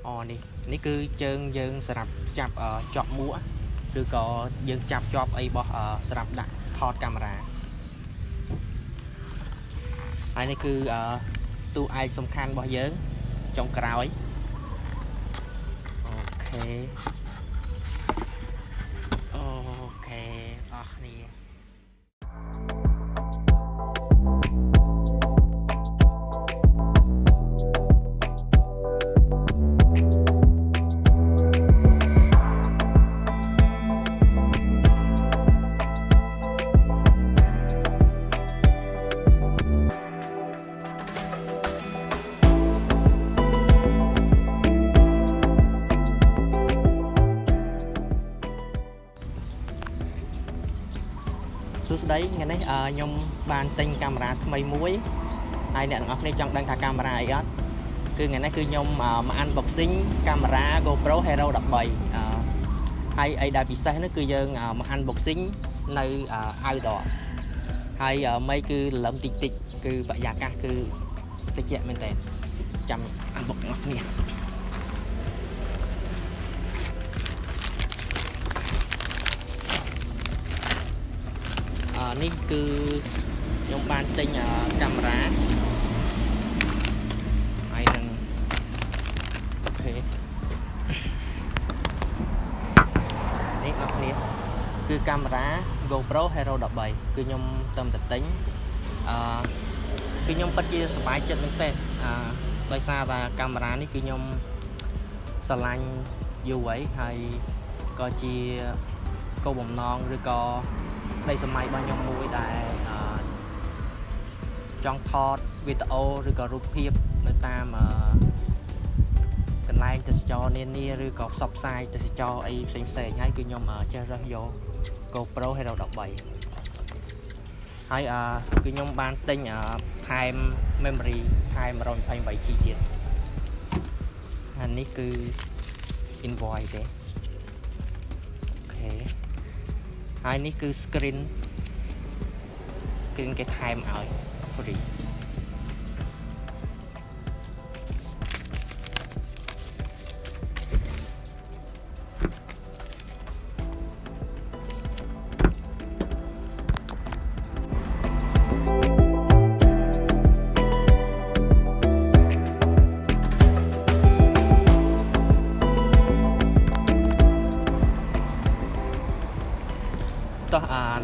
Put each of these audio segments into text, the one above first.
Ồ ní cứ chân dương sạp chạp chọp mũa rồi có dương chạp chọp ấy bỏ sạp đặt thọt camera ai này cứ tu ai song khăn bỏ dớn trong cào ấy ok ok nè đấy nghe đấy nhung bàn tinh camera thay muối ai nè ngọc này trong đang thả camera ấy á cứ ngày nay cứ nhung mà unboxing camera GoPro Hero 17 hay ai đã bị sai nó cứ dân mà unboxing nơi ai đó hay mấy cứ lấm tịch tịch cứ vậy già ca cứ cái chuyện mình tệ chăm unbox ngọc nè ní cứ trong ban tinh camera hay rằng ok ní ngọc nè cứ camera GoPro Hero 17 cứ nhung tâm tịch tính cứ nhung bắt chia sải chân lên tênដោយសារតែកាមេរ៉ានេះគឺខ្ញុំស្រឡាញ់យូរហើយហើយក៏ជាគោលបំណងឬក៏ในสมัยบางยมมวยได้จองทอดวิดีโอหรือก็รูปภาพในตามกันไลน์แต่จอเนียหรือก็ซับไซต์แต่จอไอ้เซ็งๆให้คือยมเจอร์โย GoPro ให้เราดอกใบให้คือยมบานติ้งtime memory time 128 GB อันนี้คือ invoice เด้โอเคhai ní cứ screen cứ cái time ở free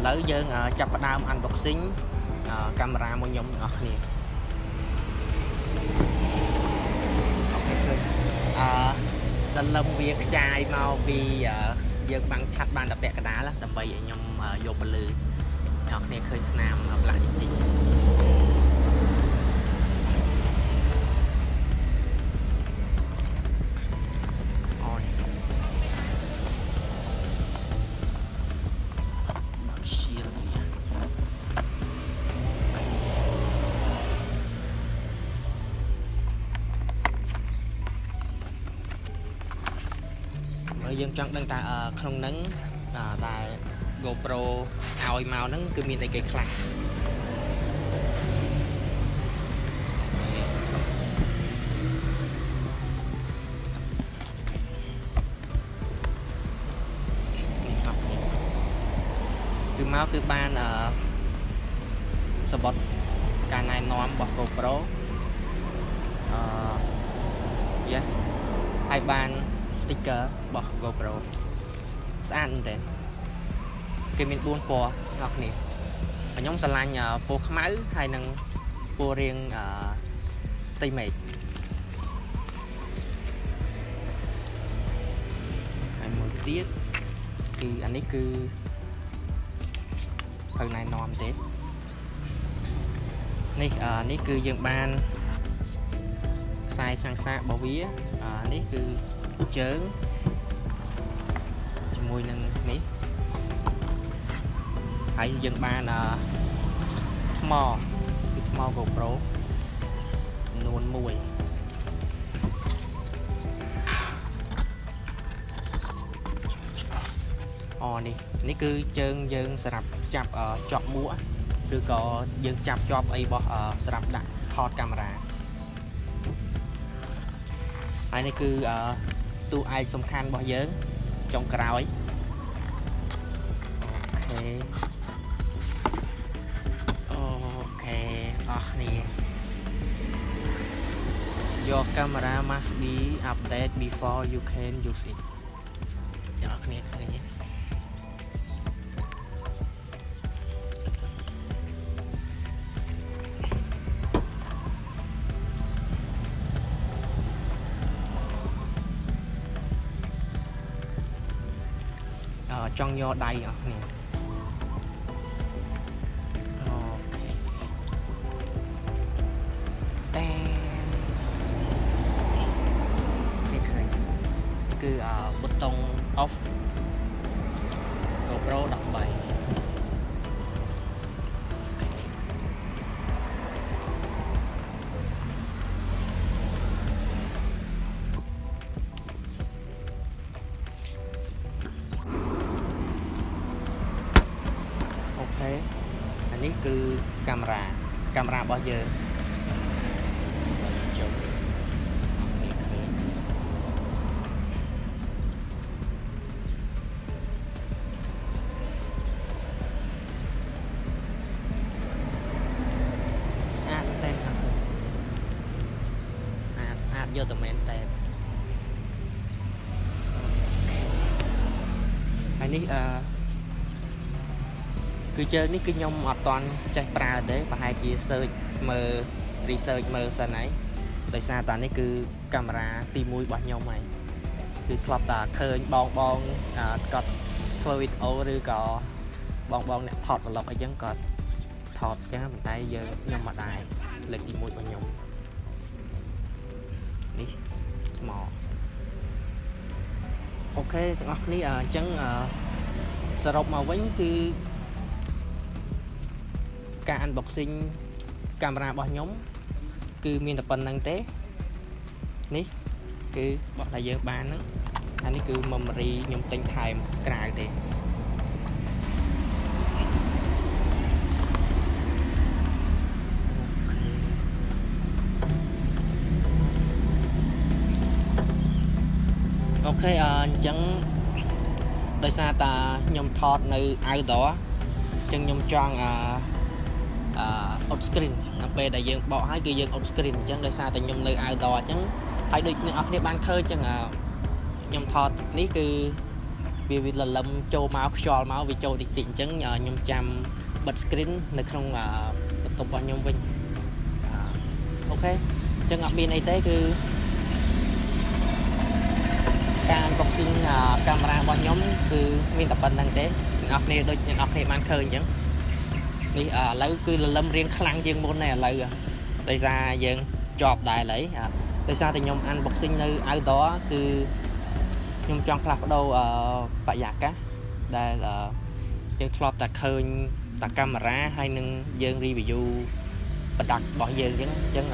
lỡ dân chập đam unboxing camera một nhóm ngọt nè lần lông việc trai mau vì dân băng chặt ban đập bẹ cả đá là tầm bậy nhóm vô bờ lư ngọt nè khơi snam lại những dân trong đang ta không nắng tại GoPro ao màu nắng cứ miền đây cây khạc cứ máu từ ban support cả này nón bọc GoPro yeah hai ban sticker bỏ GoPro sẵn thế cái mình buôn po ngọc nè và nhóm sàn lanh po máu hay năng po riêng tây mệt hay một tiết cứ anh ấy cứ phần này nòm thế này cứ dương ban sai sang xa bảo vía này cứ chớn mùi nâng ní hãy dừng ba là mò GoPro luôn mùi ní cứ chân dân sạp chạp chọp mũa rồi có dân chạp chọp ấy bỏ sạp đặt thọt camera ហើយនេះគឺតួឯកសំខាន់របស់យើងចុងក្រោយអូខេអស់គ្នា Your camera must be updated before you can use it អ្នកគ្នាឃើញទេចង់យកដៃអស់គ្នាអូខេតែនេះឃើញគឺប៊ូតុង off GoPro 13នេះគឺកាមេរ៉ារបស់យើងចុះនេះឃើញស្អាតតែស្អាតយកតែមែនតែហើយនេះគឺជើងនេះគឺខ្ញុំអត់តន់ចេះប្រើទេប្រហែលជា search មើល research មើលសិនហើយដោយសារតានេះគឺកាមេរ៉ាទី1របស់ខ្ញុំហើយគឺធ្លាប់តែឃើញបងគាត់ធ្វើវីដេអូឬក៏បងអ្នកថត vlog អីចឹងគាត់ថតចឹងប៉ុន្តែខ្ញុំមិនដែរលើកទី1របស់ខ្ញុំនេះមកអូខេទាំងអស់គ្នាអញ្ចឹងសរុបមកវិញគឺការ unboxing កាមេរ៉ារបស់ខ្ញុំគឺមានតែប៉ុណ្្នឹងទេនេះគឺបោះតែយើងបានហ្នឹងអានេះគឺ memory ខ្ញុំទិញថែមក្រៅទេអូខេអញ្ចឹងដោយសារតាខ្ញុំថតនៅ outdoor អញ្ចឹងខ្ញុំចង់out screen ដល់ពេលដែលយើងបកហើយគឺយើង out screen អញ្ចឹងដោយសារតែខ្ញុំនៅ outdoor អញ្ចឹងហើយដូចអ្នកនរគ្នាបានឃើញអញ្ចឹងខ្ញុំថតនេះគឺវាលលឹមចូលមកខ្យល់មកវាចូលតិចតិចអញ្ចឹងខ្ញុំចាំបិទ screen នៅក្នុងបន្ទប់របស់ខ្ញុំវិញអូខេអញ្ចឹងអត់មានអីទេគឺការ unboxing កាមេរ៉ារបស់ខ្ញុំគឺមានតែប៉ុណ្្នឹងទេអ្នកនរគ្នាដូចអ្នកនរគ្នាបានឃើញអញ្ចឹងនេះឥឡូវគឺលលឹមរៀងខ្លាំងជាងមុនហើយឥឡូវដោយសារយើងជាប់ដែរឥឡូវដោយសារតែខ្ញុំ unboxing នៅ outdoor គឺខ្ញុំចង់ផ្លាស់ប្ដូរបរិយាកាសដែលយើងធ្លាប់តែឃើញតែកាមេរ៉ាហើយនឹងយើង review product របស់យើងអញ្ចឹង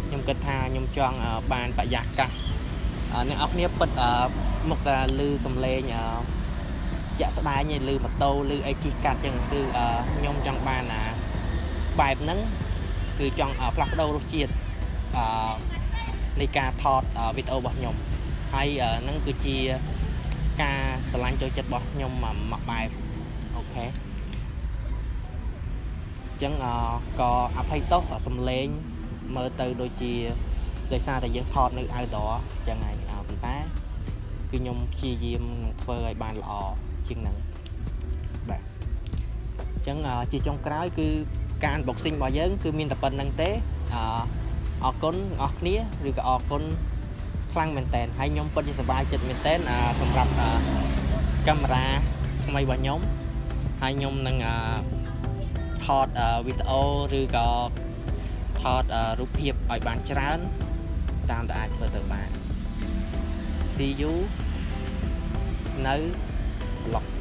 ខ្ញុំគិតថាខ្ញុំចង់បានបរិយាកាសអ្នកនរគ្នាពិតមកតែឮសំឡេងជាក់ស្ដែងឯងឮម៉ូតូឮអីជិះកាត់ចឹងគឺខ្ញុំចង់បានបែបហ្នឹងគឺចង់ផ្លាស់ប្ដូររសជាតិនៃការថតវីដេអូរបស់ខ្ញុំហើយហ្នឹងគឺជាការស្រឡាញ់ចូលចិត្តរបស់ខ្ញុំមួយបែបអូខេអញ្ចឹងក៏អភ័យទោសសំឡេងមើលទៅដូចជាដោយសារតែយើងថតនៅ outdoor ចឹងហើយប៉ុន្តែគឺខ្ញុំព្យាយាមនឹងធ្វើឲ្យបានល្អជាងហ្នឹងបាទអញ្ចឹងជាចុងក្រោយគឺការ unboxing របស់យើងគឺមានតែប៉ុណ្្នឹងទេអរគុណអស់គ្នាឬក៏អរគុណខ្លាំងមែនតើហើយខ្ញុំពិតជាសប្បាយចិត្តមែនតើសម្រាប់កាមេរ៉ាថ្មីរបស់ខ្ញុំហើយខ្ញុំនឹងថតវីដេអូឬក៏ថតរូបភាពឲ្យបានច្រើនតាមតែអាចធ្វើទៅបាន See you នៅ vlog